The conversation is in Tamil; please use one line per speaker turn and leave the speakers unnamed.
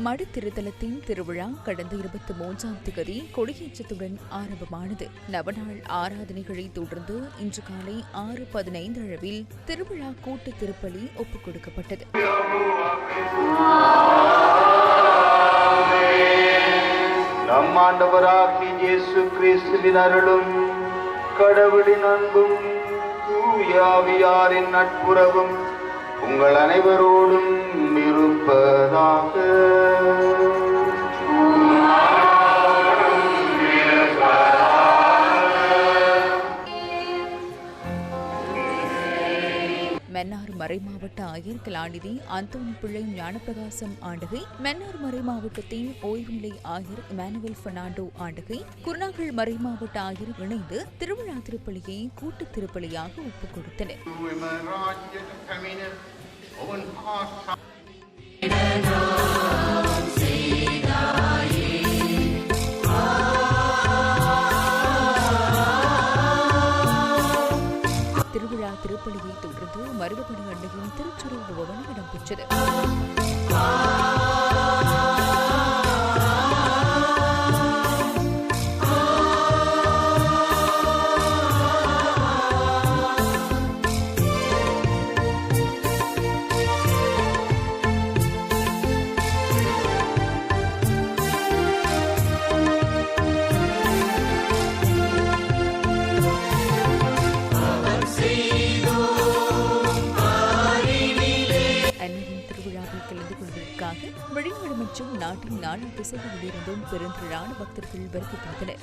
மடு திருத்தலத்தின் திருவிழா கடந்த 23ஆம் தேதி கொடியேற்றத்துடன் ஆரம்பமானது. நவநாள் ஆராதனைகளை தொடர்ந்து இன்று காலை 6:15 அளவில் திருவிழா கூட்டு திருப்பலி ஒப்புக் கொடுக்கப்பட்டது.
நம் ஆண்டவராகிய இயேசு கிறிஸ்துவின் அருளும் கடவுளின் அன்பும் தூய ஆவியாரின் நட்புறவும் உங்கள் அனைவரோடும் இருப்பதாக.
மன்னார் மறைமாவட்ட ஆயர் கலாநிதி அந்தோணி பிள்ளை ஞானப்பிரகாசம் ஆண்டகை, மன்னார் மறைமாவட்டத்தின் ஓய்வுநிலை ஆயர் இமானுவேல் பெர்னாண்டோ ஆண்டகை, குருநாகல் மறைமாவட்ட ஆயர் இணைந்து திருவிழா திருப்பலியை கூட்டு திருப்பலியாக ஒப்புக் கொடுத்தனர். திருவிழா திருப்பலியை தொடர்ந்து மருதபடி அண்டையின் திருச்சுருள் பவனி இடம்பெற்றது. வெளிநாடு மற்றும் நாட்டின் நாலா திசைகளில் இருந்தும் பெருந்திரளான பக்தர்கள் வருகை தந்தனர்.